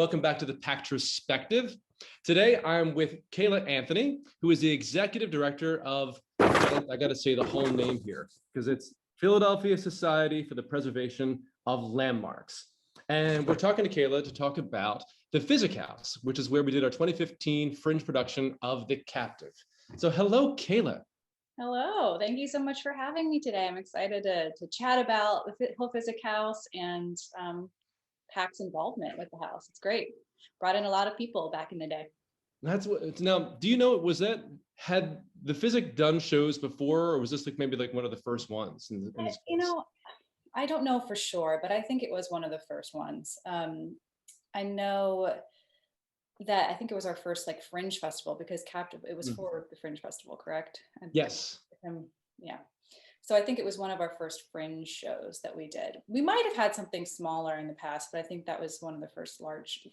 welcome back to the PACtrospective. Today, I'm with Kayla Anthony, who is the Executive Director of, I got to say the whole name here, because it's Philadelphia Society for the Preservation of Landmarks. And we're talking to Kayla to talk about the Physick House, which is where we did our 2015 Fringe production of The Captive. So hello, Kayla. Hello, thank you so much for having me today. I'm excited to chat about the whole Physick House and PAC's involvement with the house. It's great. Brought in a lot of people back in the day. That's what. Now, do you know, had the Physick done shows before, or was this like maybe like one of the first ones? You know, I don't know for sure, but I think it was one of the first ones. I know that I think it was our first like Fringe Festival, because Captive, it was for the Fringe Festival, correct? Yes. Yeah. So I think it was one of our first Fringe shows that we did. We might have had something smaller in the past, but I think that was one of the first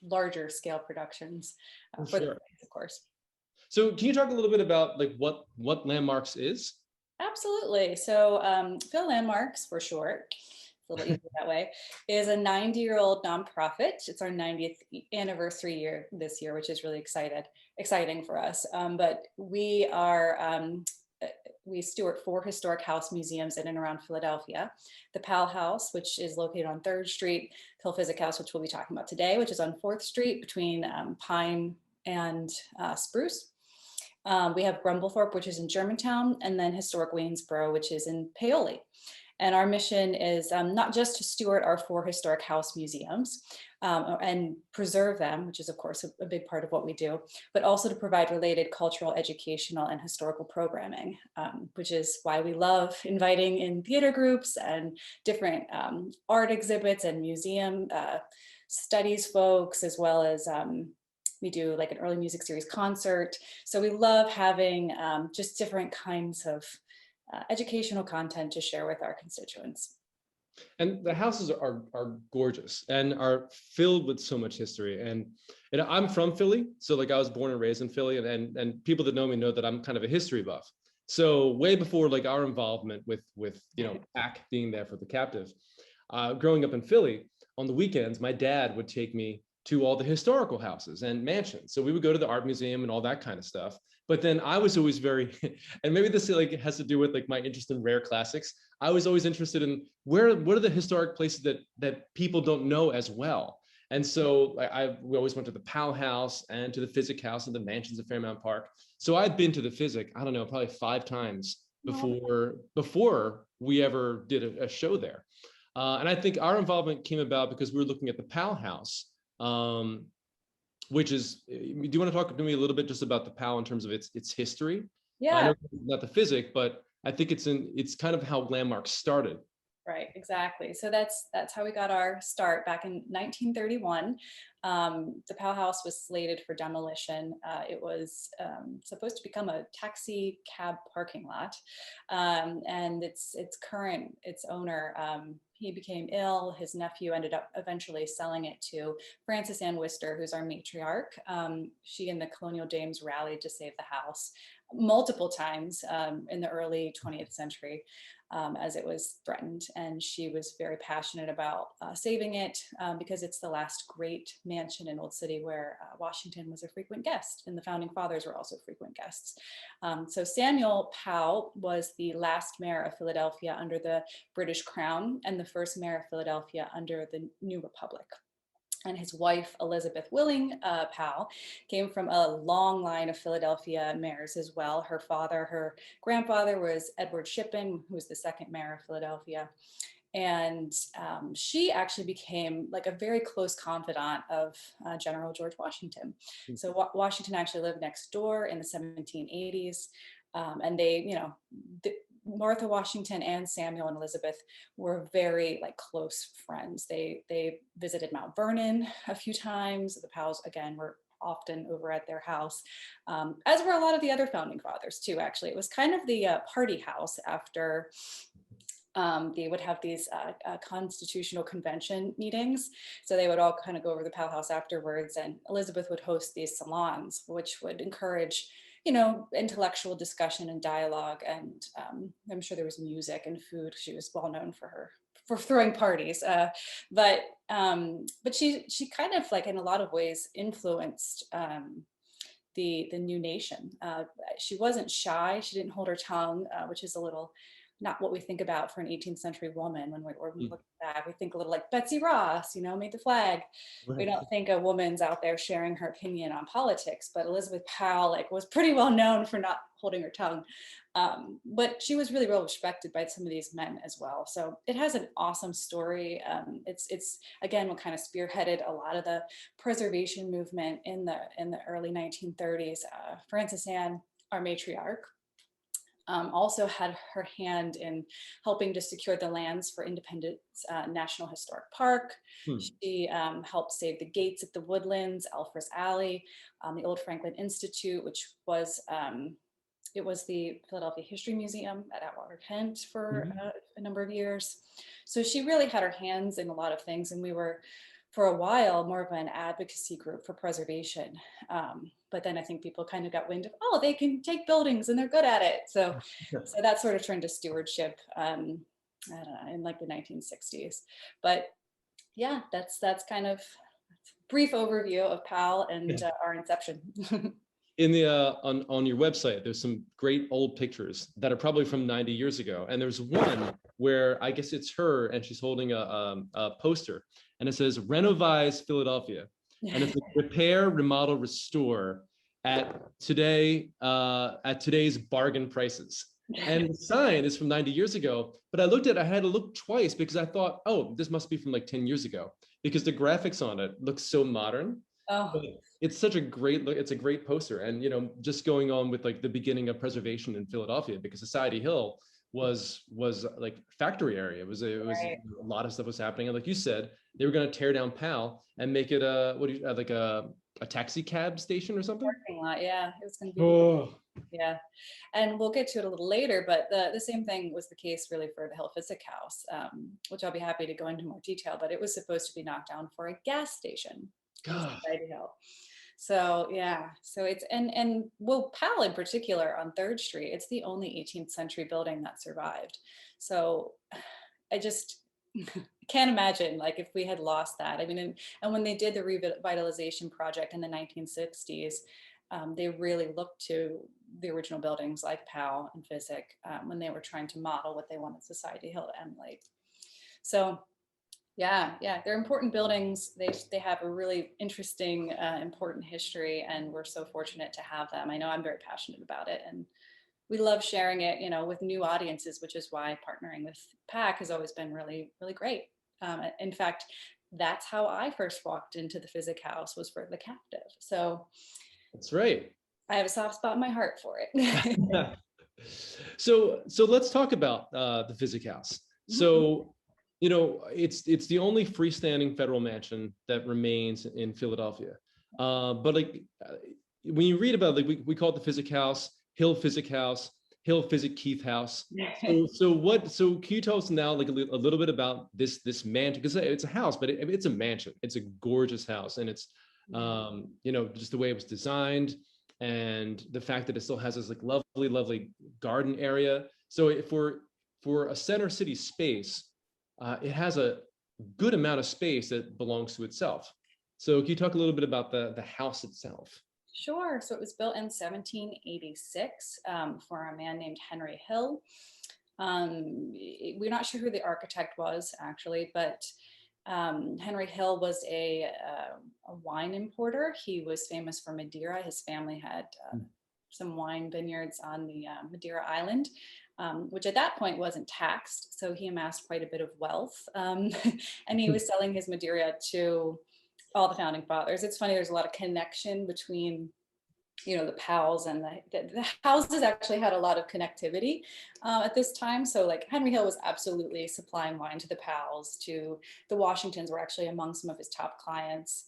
larger scale productions for sure. the Fringe, of course. So can you talk a little bit about like what Landmarks is? Absolutely. So Phil Landmarks, for short, it's a little easier that way, is a 90-year-old nonprofit. It's our 90th anniversary year this year, which is really exciting for us. But we are we steward 4 historic house museums in and around Philadelphia. The Powell House, which is located on 3rd Street, Physick House, which we'll be talking about today, which is on 4th Street between Pine and Spruce. We have Grumblethorpe, which is in Germantown, and then historic Waynesboro, which is in Paoli. And our mission is not just to steward our 4 historic house museums and preserve them, which is of course a big part of what we do, but also to provide related cultural, educational, and historical programming, which is why we love inviting in theater groups and different art exhibits and museum studies folks, as well as we do like an early music series concert. So we love having just different kinds of educational content to share with our constituents. And the houses are gorgeous and are filled with so much history. And I'm from Philly, so like I was born and raised in Philly, and people that know me know that I'm kind of a history buff. So way before like our involvement with PAC being there for the Captive, growing up in Philly, on the weekends, my dad would take me to all the historical houses and mansions. So we would go to the art museum and all that kind of stuff. But then I was always very, and maybe this like has to do with like my interest in rare classics. I was always interested in what are the historic places that people don't know as well. And so we always went to the Powell House and to the Physick House and the mansions at Fairmount Park. So I'd been to the Physick, I don't know, probably 5 times before we ever did a show there. And I think our involvement came about because we were looking at the Powell House, which is, do you want to talk to me a little bit just about the Powell in terms of its history? Yeah. I know it's not the Physick, but I think it's kind of how Landmarks started. Right, exactly. So that's how we got our start back in 1931. The Powell House was slated for demolition. It was supposed to become a taxi cab parking lot, and its owner, he became ill. His nephew ended up eventually selling it to Frances Ann Wister, who's our matriarch. She and the colonial dames rallied to save the house multiple times in the early 20th century. As it was threatened, and she was very passionate about saving it because it's the last great mansion in Old City where Washington was a frequent guest, and the founding fathers were also frequent guests. So Samuel Powell was the last mayor of Philadelphia under the British Crown and the first mayor of Philadelphia under the New Republic. And his wife, Elizabeth Willing Powell, came from a long line of Philadelphia mayors as well. Her grandfather was Edward Shippen, who was the 2nd mayor of Philadelphia. And she actually became like a very close confidant of General George Washington. So Washington actually lived next door in the 1780s. And they, Martha Washington and Samuel and Elizabeth were very like close friends. They visited Mount Vernon a few times. The Powells, again, were often over at their house, as were a lot of the other founding fathers too, actually. It was kind of the party house after they would have these constitutional convention meetings. So they would all kind of go over the Powell House afterwards, and Elizabeth would host these salons, which would encourage intellectual discussion and dialogue. And I'm sure there was music and food. She was well known for throwing parties. But But she kind of like in a lot of ways influenced the new nation. She wasn't shy. She didn't hold her tongue, which is a little not what we think about for an 18th century woman. When we look back, we think a little like Betsy Ross, made the flag. We Right. don't think a woman's out there sharing her opinion on politics, but Elizabeth Powell was pretty well known for not holding her tongue. But she was really well respected by some of these men as well. So it has an awesome story. It's again what kind of spearheaded a lot of the preservation movement in the early 1930s. Frances Anne, our matriarch, also had her hand in helping to secure the lands for Independence National Historic Park. She helped save the gates at the Woodlands, Elfress Alley, the Old Franklin Institute, which was it was the Philadelphia History Museum at Atwater Kent for a number of years. So she really had her hands in a lot of things, and we were, for a while, more of an advocacy group for preservation. But then I think people kind of got wind of, oh, they can take buildings and they're good at it. So that sort of turned to stewardship, I don't know, in like the 1960s. But yeah, that's kind of brief overview of PAL and our inception. In the on your website, there's some great old pictures that are probably from 90 years ago, and there's one where I guess it's her and she's holding a poster, and it says "Renovise Philadelphia," and it's like repair, remodel, restore at today's bargain prices. And the sign is from 90 years ago, but I looked at it, I had to look twice because I thought, oh, this must be from like 10 years ago because the graphics on it look so modern. Oh, It's such a great look. It's a great poster. And, just going on with like the beginning of preservation in Philadelphia, because Society Hill was like factory area. It was right. a lot of stuff was happening. And like you said, they were going to tear down PAL and make it like a taxi cab station or something. Parking lot, yeah. It was going to be, yeah. And we'll get to it a little later, but the same thing was the case really for the Hill Physick House, which I'll be happy to go into more detail, but it was supposed to be knocked down for a gas station. Society Hill. So yeah, so it's and well, PAL in particular on 3rd Street, it's the only 18th century building that survived. So I just can't imagine like if we had lost that. I mean, and when they did the revitalization project in the 1960s, they really looked to the original buildings like PAL and Physick when they were trying to model what they wanted Society Hill to emulate. So yeah, they're important buildings. They have a really interesting, important history, and we're so fortunate to have them. I know I'm very passionate about it, and we love sharing it, with new audiences, which is why partnering with PAC has always been really, really great. In fact, that's how I first walked into the Physick House, was for The Captive. So that's right. I have a soft spot in my heart for it. So let's talk about the Physick House. So it's the only freestanding federal mansion that remains in Philadelphia. But like when you read about it, like we call it the Physick House, Hill Physick House, Hill Physick Keith House. So can you tell us now like a little bit about this mansion? Because it's a house, but it's a mansion. It's a gorgeous house, and it's just the way it was designed, and the fact that it still has this like lovely garden area. So for a center city space, it has a good amount of space that belongs to itself. So can you talk a little bit about the house itself? Sure. So it was built in 1786 for a man named Henry Hill. We're not sure who the architect was actually, but Henry Hill was a wine importer. He was famous for Madeira. His family had some wine vineyards on the Madeira Island, which at that point wasn't taxed. So he amassed quite a bit of wealth. And he was selling his Madeira to all the founding fathers. It's funny, there's a lot of connection between the PALs and the houses actually had a lot of connectivity at this time. So like Henry Hill was absolutely supplying wine to the PALs, to the Washingtons were actually among some of his top clients.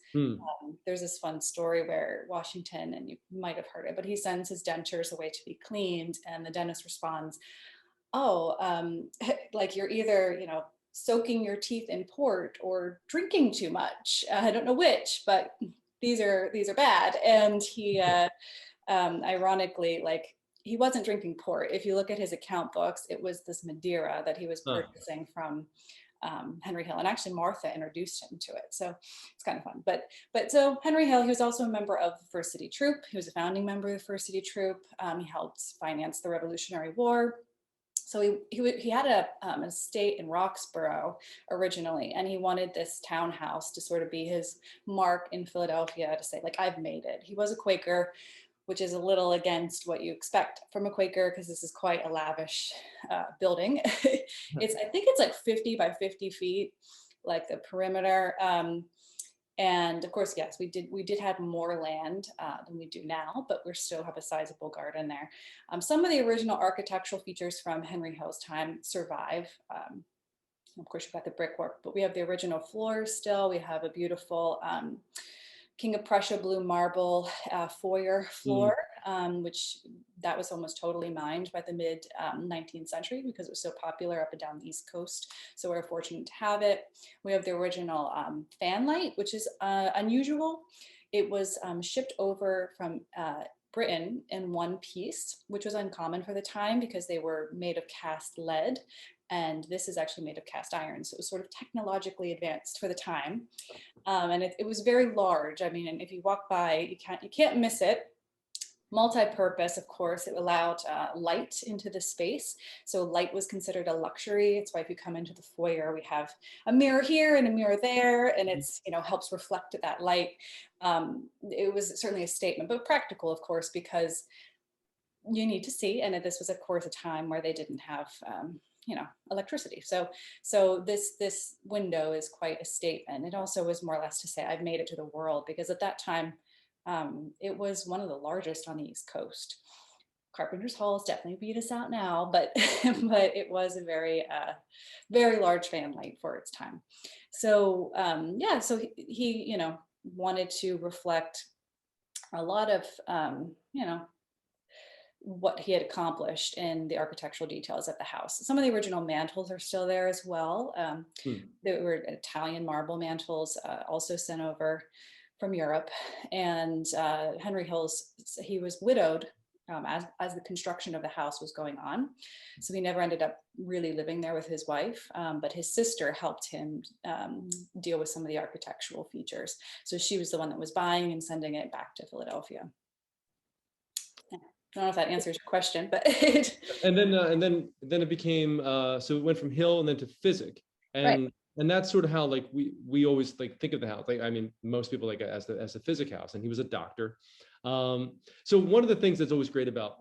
There's this fun story where Washington, and you might have heard it, but he sends his dentures away to be cleaned, and the dentist responds, oh, like you're either, soaking your teeth in port or drinking too much. I don't know which, but these are bad. And he ironically, like, he wasn't drinking port. If you look at his account books, it was this Madeira that he was purchasing from Henry Hill, and actually Martha introduced him to it. So it's kind of fun. But so Henry Hill, he was also a member of the First City Troop. He was a founding member of the First City Troop. He helped finance the Revolutionary War. So he had an estate in Roxborough originally, and he wanted this townhouse to sort of be his mark in Philadelphia, to say, like, I've made it. He was a Quaker, which is a little against what you expect from a Quaker, because this is quite a lavish building. I think it's like 50 by 50 feet, like the perimeter. And of course, yes, we did have more land than we do now, but we still have a sizable garden there. Some of the original architectural features from Henry Hill's time survive. Of course, you've got the brickwork, but we have the original floors still. We have a beautiful King of Prussia blue marble foyer floor, which that was almost totally mined by the mid 19th century because it was so popular up and down the East Coast. So we're fortunate to have it. We have the original fan light, which is unusual. It was shipped over from Britain in one piece, which was uncommon for the time because they were made of cast lead. And this is actually made of cast iron. So it was sort of technologically advanced for the time. And it was very large. I mean, and if you walk by, you can't miss it. Multi-purpose, of course, it allowed light into the space. So light was considered a luxury. It's why if you come into the foyer, we have a mirror here and a mirror there, and it's, helps reflect that light. It was certainly a statement, but practical, of course, because you need to see. And this was, of course, a time where they didn't have electricity. So this window is quite a statement. It also was more or less to say, I've made it to the world, because at that time, it was one of the largest on the East Coast. Carpenter's Hall has definitely beat us out now, but it was a very, very large fan light for its time. So so he wanted to reflect a lot of, what he had accomplished in the architectural details of the house. Some of the original mantles are still there as well. There were Italian marble mantles also sent over from Europe. And Henry he was widowed as the construction of the house was going on. So he never ended up really living there with his wife, but his sister helped him deal with some of the architectural features. So she was the one that was buying and sending it back to Philadelphia. I don't know if that answers your question, but and then it became so it went from Hill and then to Physick, and that's sort of how like we always like think of the house. Like, I mean, most people like as the Physick House, and he was a doctor. So one of the things that's always great about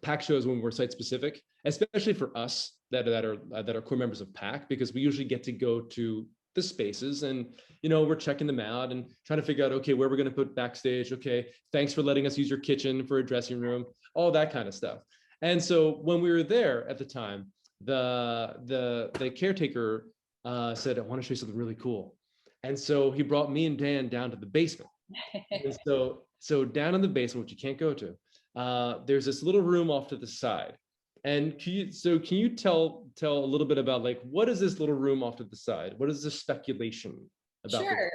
PAC shows when we're site specific, especially for us that are core members of PAC, because we usually get to go to the spaces and we're checking them out and trying to figure out, okay, where we're going to put backstage. Okay, thanks for letting us use your kitchen for a dressing room, all that kind of stuff. And so when we were there at the time, the caretaker said, I want to show you something really cool. And so he brought me and Dan down to the basement. And so down in the basement, which you can't go to, there's this little room off to the side. And can you tell a little bit about like, what is this little room off to the side? What is the speculation about? Sure.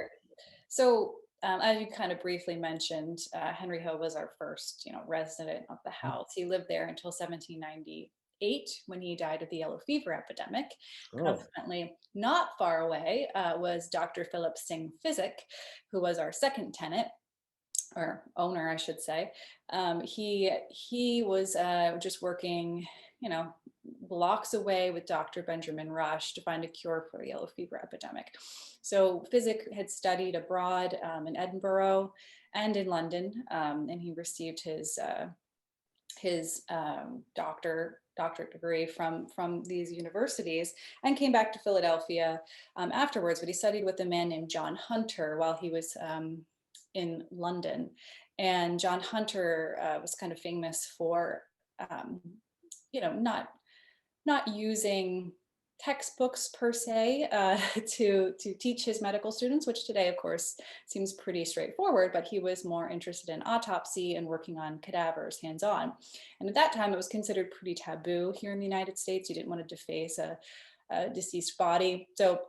So as you kind of briefly mentioned, Henry Hill was our first, resident of the house. He lived there until 1798 when he died of the yellow fever epidemic. Consequently, not far away was Dr. Philip Singh Physick, who was our second tenant, or owner, I should say. He was just working, blocks away with Dr. Benjamin Rush to find a cure for the yellow fever epidemic. So Physick had studied abroad in Edinburgh and in London, and he received his doctorate degree from these universities and came back to Philadelphia afterwards. But he studied with a man named John Hunter while he was in London. And John Hunter was kind of famous for, not using textbooks per se to teach his medical students, which today, of course, seems pretty straightforward, but he was more interested in autopsy and working on cadavers hands-on. And at that time, it was considered pretty taboo here in the United States. You didn't want to deface a deceased body. So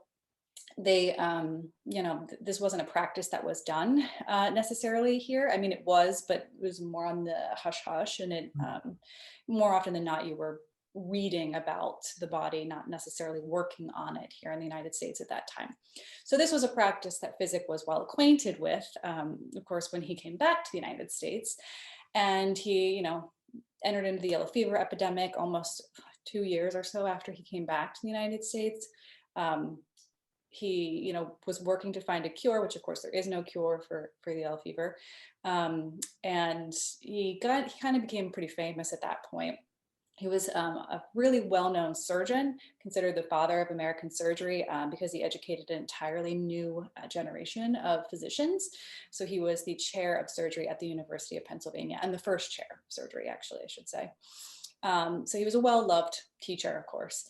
they, this wasn't a practice that was done necessarily here. I mean, it was, but it was more on the hush hush, and it more often than not, you were reading about the body, not necessarily working on it here in the United States at that time. So this was a practice that Physick was well acquainted with, of course, when he came back to the United States. And he, entered into the yellow fever epidemic almost 2 years or so after he came back to the United States. He, was working to find a cure, which of course there is no cure for the yellow fever. And he kind of became pretty famous at that point. He was a really well-known surgeon, considered the father of American surgery, because he educated an entirely new generation of physicians. So he was the chair of surgery at the University of Pennsylvania, and the first chair of surgery, actually, I should say. So he was a well-loved teacher, of course.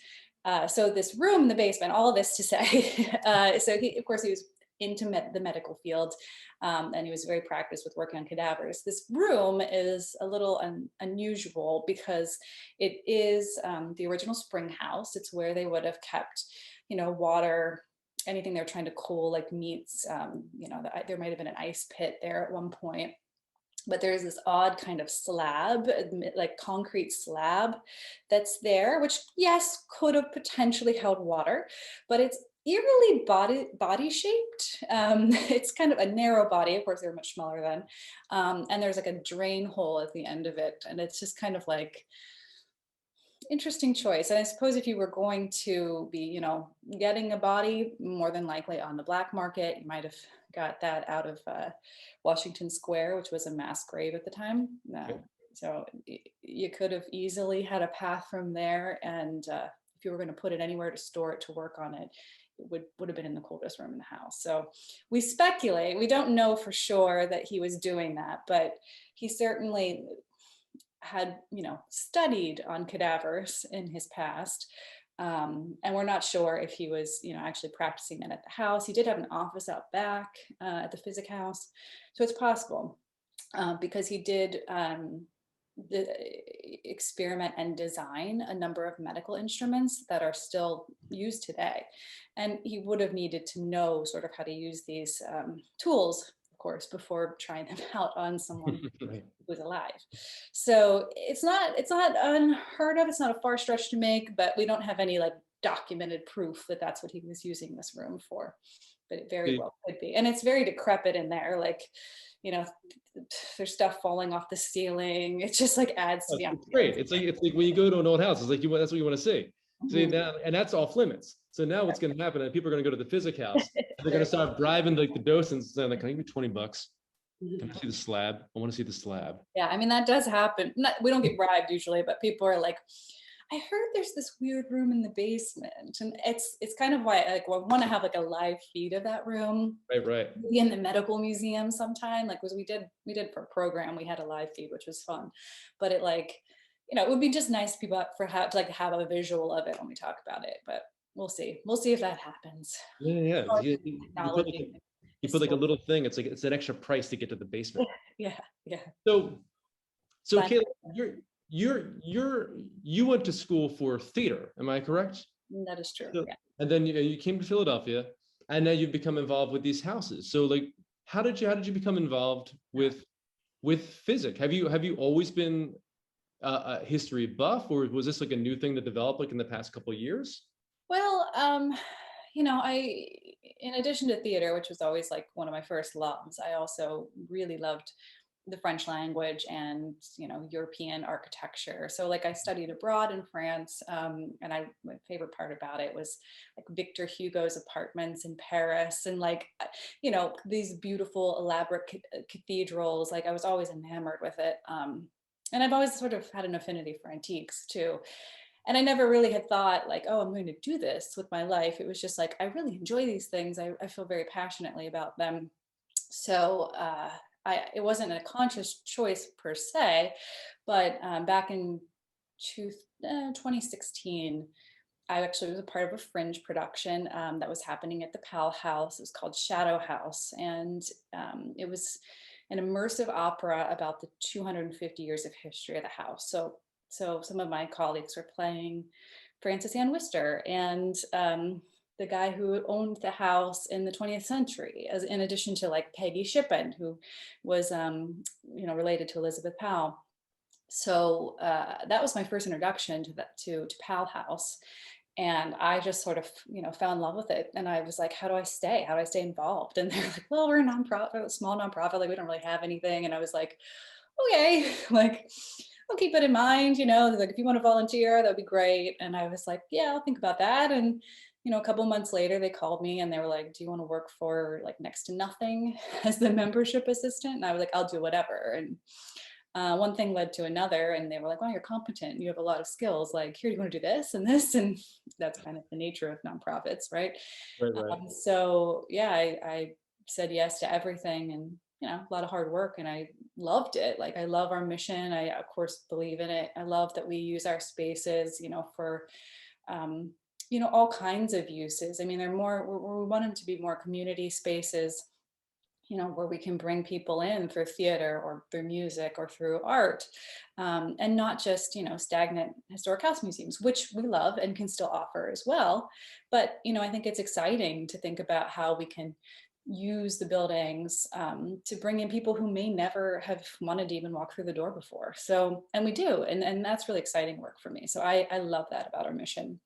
So this room in the basement, all of this to say, so he, of course, he was into the medical field, and he was very practiced with working on cadavers. This room is a little unusual because it is the original spring house. It's where they would have kept, water, anything they're trying to cool, like meats. There might have been an ice pit there at one point. But there's this odd kind of slab, like concrete slab that's there, which yes, could have potentially held water, but it's eerily body shaped. It's kind of a narrow body. Of course, they're much smaller then. And there's like a drain hole at the end of it. And it's just kind of like, interesting choice. And I suppose if you were going to be, getting a body, more than likely on the black market, you might have got that out of Washington Square, which was a mass grave at the time. So you could have easily had a path from there. And if you were going to put it anywhere to store it, to work on it, it would have been in the coldest room in the house. So we speculate, we don't know for sure that he was doing that, but he certainly had, studied on cadavers in his past. And we're not sure if he was, actually practicing it at the house. He did have an office out back at the Physick House. So it's possible because he did experiment and design a number of medical instruments that are still used today. And he would have needed to know sort of how to use these tools, of course, before trying them out on someone who was alive. So it's not unheard of. It's not a far stretch to make, but we don't have any like documented proof that that's what he was using this room for. But it very well could be. And it's very decrepit in there. Like, there's stuff falling off the ceiling. It just like adds to the ambiance. Great. It's like when you go to an old house, it's like that's what you want to see. See now, and that's off limits. So now what's going to happen? And people are going to go to the Physick House. They're going to start bribing like the docents, saying like, "Can I give you $20? Can I see the slab? I want to see the slab." Yeah, I mean that does happen. We don't get bribed usually, but people are like, I heard there's this weird room in the basement, and it's kind of why I want to have like a live feed of that room. Right. Maybe in the medical museum sometime, like we did for a program, we had a live feed, which was fun. But it it would be just nice people to have a visual of it when we talk about it. But we'll see if that happens. Yeah. You put like a little thing. It's like it's an extra price to get to the basement. Yeah. So Kayla, you went to school for theater, am I correct? That is true. So, yeah. And then you came to Philadelphia, and now you've become involved with these houses. So like, how did you become involved with Physick? Have you always been a history buff, or was this like a new thing that developed like in the past couple of years? Well, in addition to theater, which was always like one of my first loves, I also really loved the French language and, European architecture. So like I studied abroad in France, and my favorite part about it was like Victor Hugo's apartments in Paris, and like, these beautiful, elaborate cathedrals. Like I was always enamored with it. And I've always sort of had an affinity for antiques too. And I never really had thought like, oh, I'm going to do this with my life. It was just like, I really enjoy these things. I feel very passionately about them. So it wasn't a conscious choice per se, but back in 2016, I actually was a part of a Fringe production that was happening at the PAL House. It was called Shadow House. And it was an immersive opera about the 250 years of history of the house. So some of my colleagues were playing Francis Ann Wister and the guy who owned the house in the 20th century, as in addition to like Peggy Shippen, who was related to Elizabeth Powell. So that was my first introduction to to PAL House. And I just sort of, fell in love with it. And I was like, how do I stay? How do I stay involved? And they're like, well, we're a nonprofit, a small nonprofit. Like, we don't really have anything. And I was like, okay, like, I'll keep it in mind. They're like, if you want to volunteer, that'd be great. And I was like, yeah, I'll think about that. And, a couple months later, they called me and they were like, do you want to work for like next to nothing as the membership assistant? And I was like, I'll do whatever. And one thing led to another, and they were like, "Well, you're competent. You have a lot of skills. Like, here, you want to do this and this?" And that's kind of the nature of nonprofits, right? Right, right. So yeah, I said yes to everything, and a lot of hard work, and I loved it. Like, I love our mission. I of course believe in it. I love that we use our spaces, for um, all kinds of uses. I mean, they're more. We want them to be more community spaces, where we can bring people in through theater or through music or through art, and not just, stagnant historic house museums, which we love and can still offer as well. But, I think it's exciting to think about how we can use the buildings to bring in people who may never have wanted to even walk through the door before. So, and we do, and that's really exciting work for me. So I love that about our mission.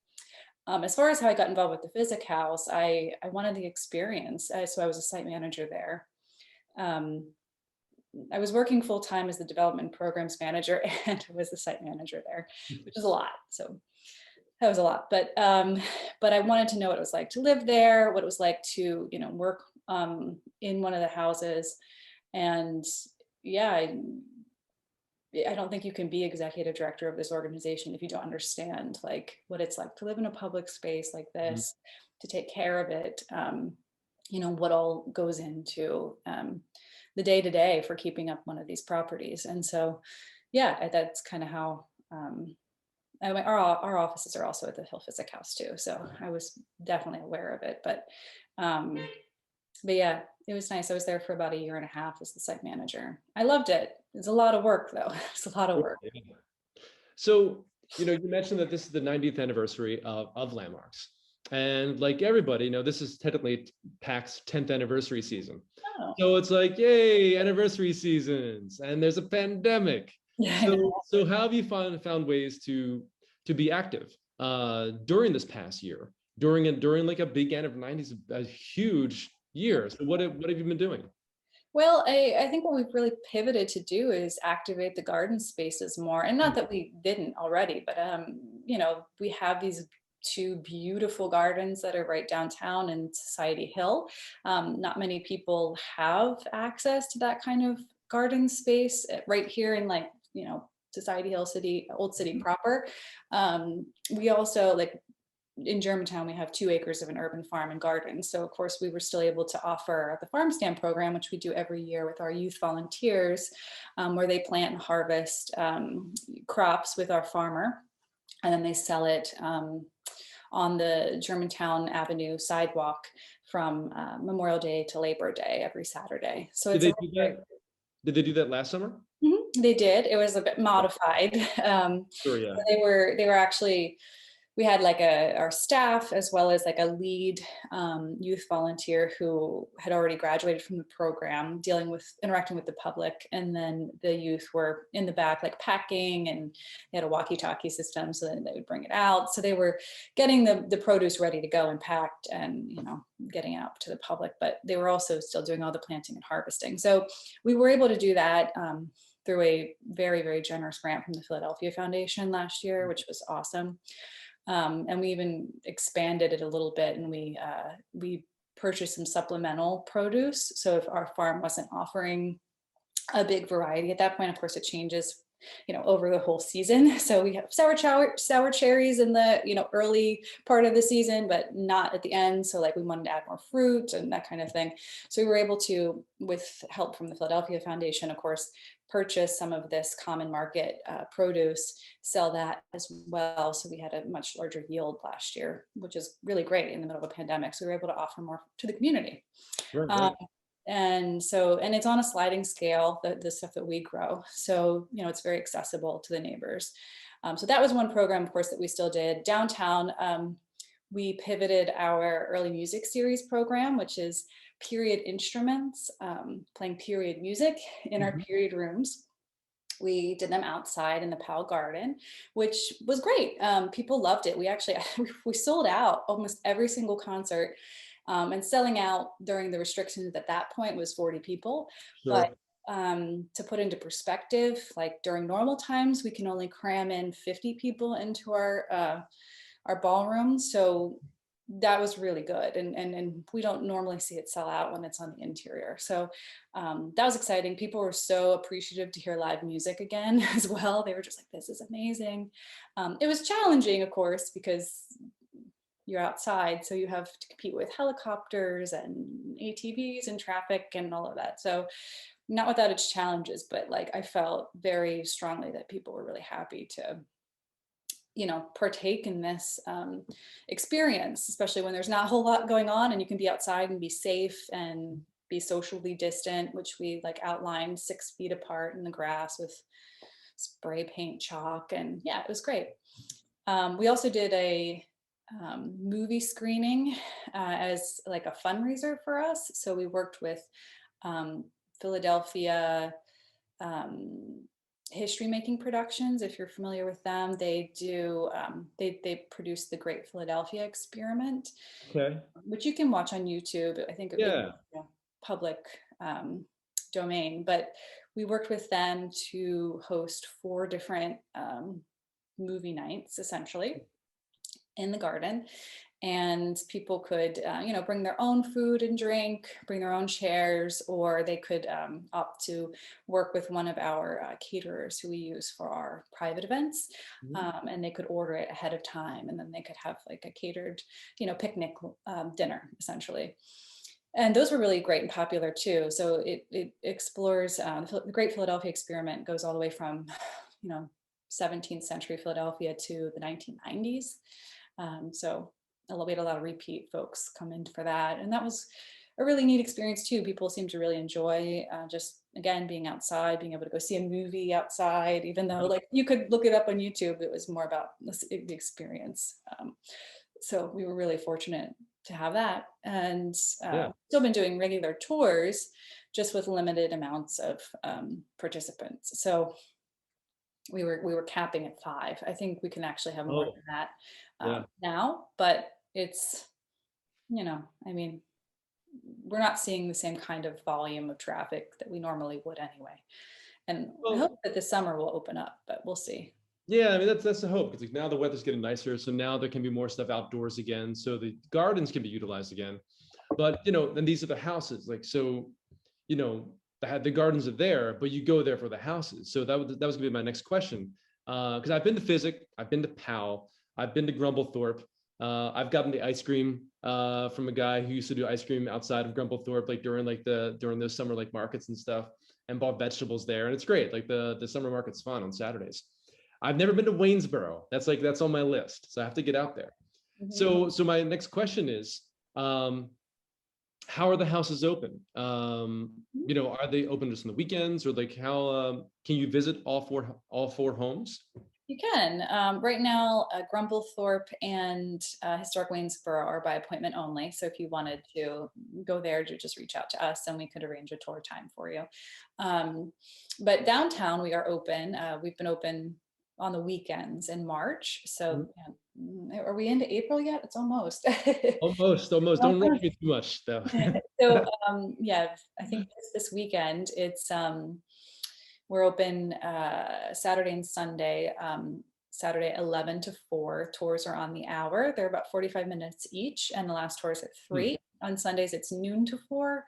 As far as how I got involved with the Physick House, I wanted the experience. So I was a site manager there. Um, I was working full time as the development programs manager and I was the site manager there, which is a lot. So that was a lot, but I wanted to know what it was like to live there, what it was like to, work in one of the houses. And yeah, I don't think you can be executive director of this organization if you don't understand like what it's like to live in a public space like Mhm. this, to take care of it. What all goes into the day to day for keeping up one of these properties. And so, yeah, that's kind of how. Our offices are also at the Hill Physick House too, so I was definitely aware of it. Um, but yeah, it was nice. I was there for about a year and a half as the site manager. I loved it. It's a lot of work though. It's a lot of work. Yeah. So, you mentioned that this is the 90th anniversary of Landmarks. And like everybody, this is technically PAC's 10th anniversary season. Oh, So it's like, yay, anniversary seasons, and there's a pandemic. yeah, I So know. so how have you found ways to be active during this past year, during like a big end of 90s, a huge year. So what have you been doing? Well, I think what we've really pivoted to do is activate the garden spaces more. And not that we didn't already, but we have these two beautiful gardens that are right downtown in Society Hill. Not many people have access to that kind of garden space right here in like, Society Hill City, Old City proper. We also like in Germantown, we have 2 acres of an urban farm and garden. So of course we were still able to offer the farm stand program, which we do every year with our youth volunteers, where they plant and harvest crops with our farmer. And then they sell it on the Germantown Avenue sidewalk from Memorial Day to Labor Day every Saturday. So Did it's a they do that? Did they do that last summer? They did. It was a bit modified. Sure, yeah. They were actually, we had like our staff as well as like a lead youth volunteer who had already graduated from the program, interacting with the public, and then the youth were in the back like packing, and they had a walkie-talkie system, so then they would bring it out. So they were getting the produce ready to go and packed, and getting it out to the public, but they were also still doing all the planting and harvesting. So we were able to do that through a very, very generous grant from the Philadelphia Foundation last year, which was awesome. And we even expanded it a little bit, and we purchased some supplemental produce. So if our farm wasn't offering a big variety at that point, of course it changes, over the whole season. So we have sour cherries in the, early part of the season, but not at the end. So like we wanted to add more fruit and that kind of thing. So we were able to, with help from the Philadelphia Foundation, of course, purchase some of this common market produce, sell that as well. So we had a much larger yield last year, which is really great in the middle of a pandemic. So we were able to offer more to the community. Right, Um, right. and it's on a sliding scale, the stuff that we grow. So, it's very accessible to the neighbors. So that was one program, of course, that we still did. Downtown, we pivoted our early music series program, which is period instruments, playing period music in our Mhm. period rooms. We did them outside in the PAL garden, which was great. People loved it. We actually we sold out almost every single concert, and selling out during the restrictions at that point was 40 people. But Sure. to put into perspective, like during normal times, we can only cram in 50 people into our ballroom. So that was really good. And we don't normally see it sell out when it's on the interior. So that was exciting. People were so appreciative to hear live music again as well. They were just like, this is amazing. It was challenging, of course, because you're outside. So you have to compete with helicopters and ATVs and traffic and all of that. So not without its challenges, but like I felt very strongly that people were really happy to, partake in this experience, especially when there's not a whole lot going on and you can be outside and be safe and be socially distant, which we like outlined 6 feet apart in the grass with spray paint chalk. And yeah, it was great. We also did a movie screening as like a fundraiser for us. So we worked with Philadelphia History Making Productions. If you're familiar with them, they do they produce the Great Philadelphia Experiment, Okay. which you can watch on YouTube. I think it's Yeah. public domain, but we worked with them to host 4 different movie nights essentially in the garden, and people could bring their own food and drink, bring their own chairs, or they could opt to work with one of our caterers who we use for our private events, Mhm. and they could order it ahead of time, and then they could have like a catered picnic dinner essentially. And those were really great and popular too. So it explores the Great Philadelphia Experiment, goes all the way from you know 17th century Philadelphia to the 1990s. So we had a lot of repeat folks come in for that, and that was a really neat experience too. People seem to really enjoy just again being outside, being able to go see a movie outside, even though like you could look it up on YouTube. It was more about the experience. So we were really fortunate to have that, and Yeah. still been doing regular tours, just with limited amounts of participants. So we were capping at 5. I think we can actually have more Oh, than that yeah. now, but it's I mean, we're not seeing the same kind of volume of traffic that we normally would anyway. And I hope Well, that this summer will open up, but we'll see. yeah, I mean that's the hope because like now the weather's getting nicer, so now there can be more stuff outdoors again, so the gardens can be utilized again. But then these are the houses, like so, you know, the gardens are there, but you go there for the houses. So that was gonna be my next question, because I've been to Physick, I've been to PAL, I've been to Grumblethorpe, I've gotten the ice cream from a guy who used to do ice cream outside of Grumblethorpe, like during those summer like markets and stuff, and bought vegetables there, and it's great. Like the summer market's fun on Saturdays. I've never been to Waynesboro. That's on my list, so I have to get out there. Mhm. So my next question is, how are the houses open? Are they open just on the weekends, or like how can you visit all four homes? You can. Right now, Grumblethorpe and Historic Waynesboro are by appointment only. So if you wanted to go there, to just reach out to us and we could arrange a tour time for you. But downtown, we are open. We've been open on the weekends in March. So Mhm. are we into April yet? It's almost. Almost. Don't rush me too much, though. So yeah, I think this weekend we're open Saturday and Sunday. Saturday 11 to 4. Tours are on the hour. They're about 45 minutes each, and the last tour is at Hmm. 3. On Sundays it's noon to 4,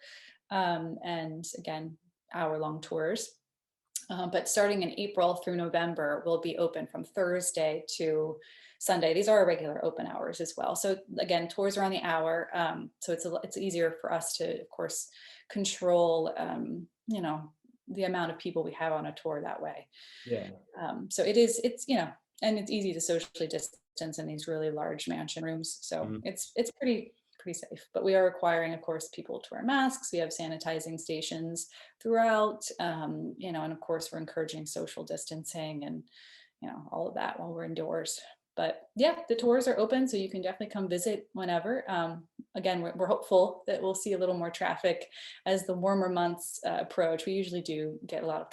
and again hour-long tours. But starting in April through November, we'll be open from Thursday to Sunday. These are our regular open hours as well. So again, tours are on the hour. So it's easier for us to, of course, control, the amount of people we have on a tour that way. Yeah. So and it's easy to socially distance in these really large mansion rooms. So Mhm. it's pretty safe, but we are requiring, of course, people to wear masks. We have sanitizing stations throughout, and of course we're encouraging social distancing and all of that while we're indoors. But yeah, the tours are open, so you can definitely come visit whenever. Again, we're hopeful that we'll see a little more traffic as the warmer months approach. We usually do get a lot of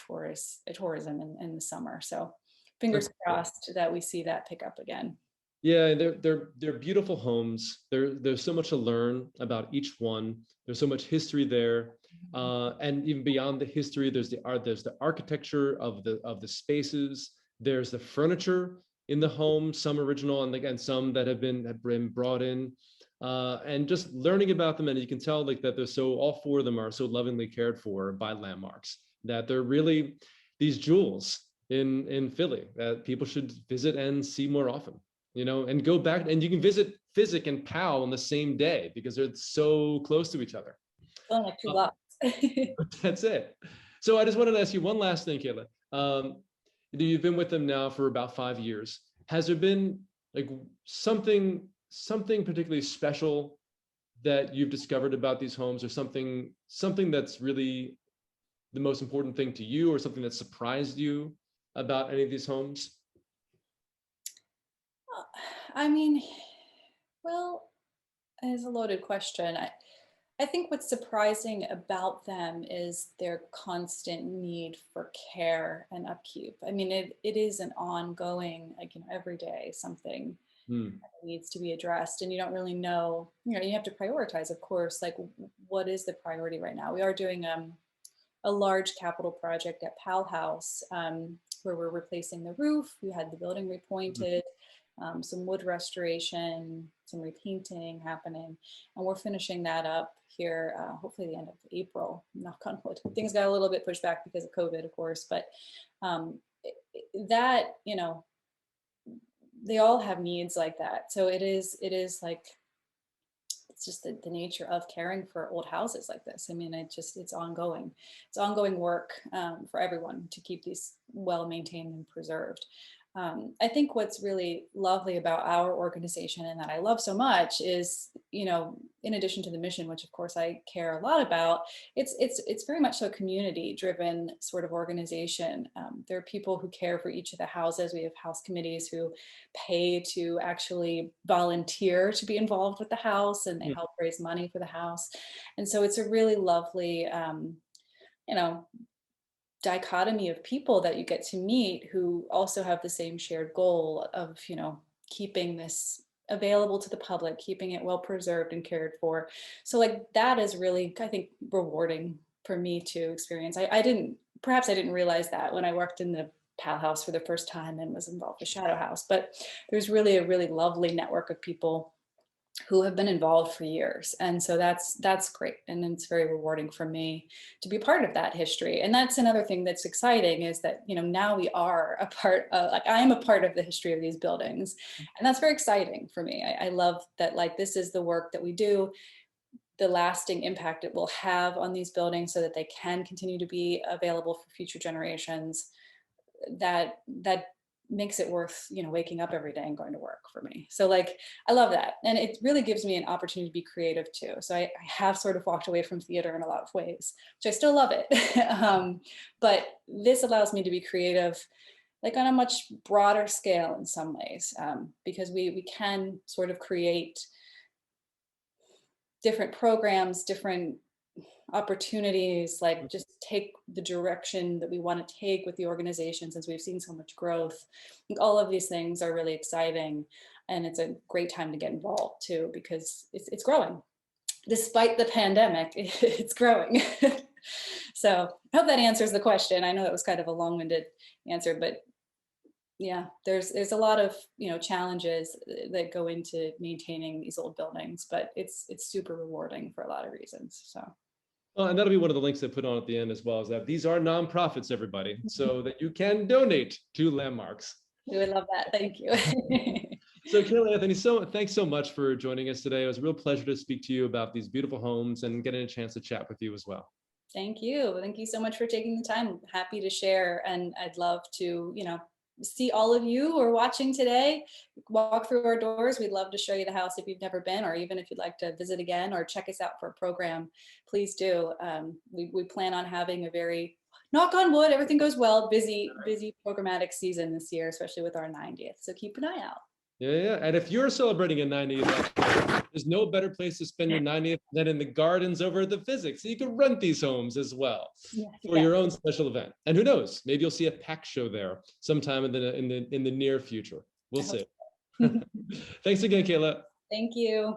tourism in the summer. So fingers That's cool. crossed that we see that pick up again. Yeah, they're beautiful homes. There's so much to learn about each one. There's so much history there, and even beyond the history, there's the art. There's the architecture of the spaces. There's the furniture in the home. Some original, and again, some that have been brought in, and just learning about them. And you can tell like that they're so all four of them are so lovingly cared for by Landmarks. That they're really these jewels in Philly that people should visit and see more often, and go back, and you can visit Physick and PAL on the same day because they're so close to each other. Only like 2 Uh, blocks. that's it. So I just wanted to ask you one last thing, Kayla. You've been with them now for about 5 years. Has there been like something particularly special that you've discovered about these homes, or something that's really the most important thing to you, or something that surprised you about any of these homes? I mean, well, it's a loaded question. I think what's surprising about them is their constant need for care and upkeep. I mean, it is an ongoing, like, every day something Hmm. needs to be addressed, and you don't really know, you have to prioritize, of course, like what is the priority right now. We are doing a large capital project at House, where we're replacing the roof. We had the building repointed, some wood restoration, some repainting happening, and we're finishing that up here, hopefully the end of April, knock on wood. Things got a little bit pushed back because of COVID, of course, but that, they all have needs like that. So it is like, it's just the nature of caring for old houses like this. I mean, it's ongoing. It's ongoing work, for everyone to keep these well maintained and preserved. I think what's really lovely about our organization, and that I love so much, is, in addition to the mission, which of course I care a lot about, it's very much so a community driven sort of organization. There are people who care for each of the houses. We have house committees who pay to actually volunteer to be involved with the house, and they help raise money for the house. And so it's a really lovely, you know, dichotomy of people that you get to meet who also have the same shared goal of, keeping this available to the public, keeping it well preserved and cared for. So like that is really, I think, rewarding for me to experience. Perhaps I didn't realize that when I worked in the PAL house for the first time and was involved with Shadow House, but there's really a really lovely network of people who have been involved for years. And so that's great. And it's very rewarding for me to be part of that history. And that's another thing that's exciting, is that, now we are a part of, like, I am a part of the history of these buildings. And that's very exciting for me. I love that, like, this is the work that we do, the lasting impact it will have on these buildings so that they can continue to be available for future generations. That makes it worth, waking up every day and going to work for me. So like, I love that. And it really gives me an opportunity to be creative too. So I have sort of walked away from theater in a lot of ways, which I still love it. But this allows me to be creative, like on a much broader scale in some ways, because we can sort of create different programs, different opportunities, like just take the direction that we want to take with the organization, since we've seen so much growth. I think all of these things are really exciting, and it's a great time to get involved too, because it's growing. Despite the pandemic, it's growing. So I hope that answers the question. I know that was kind of a long-winded answer, but yeah, there's a lot of, challenges that go into maintaining these old buildings, but it's super rewarding for a lot of reasons. So Well, and that'll be one of the links I put on at the end as well, is that these are nonprofits, everybody, so that you can donate to Landmarks. we would love that. Thank you. So Kayla Anthony, thanks so much for joining us today. It was a real pleasure to speak to you about these beautiful homes and getting a chance to chat with you as well. Thank you. Thank you so much for taking the time. Happy to share. And I'd love to, see all of you who are watching today walk through our doors. We'd love to show you the house if you've never been, or even if you'd like to visit again or check us out for a program, please do. We plan on having a very, knock on wood, everything goes well, busy programmatic season this year, especially with our 90th. So keep an eye out. Yeah. And if you're celebrating a 90th, there's no better place to spend your 90th than in the gardens over at the Physick. So you can rent these homes as well for your own special event. And who knows, maybe you'll see a pack show there sometime in the near future. We'll see. Thanks again, Kayla. Thank you.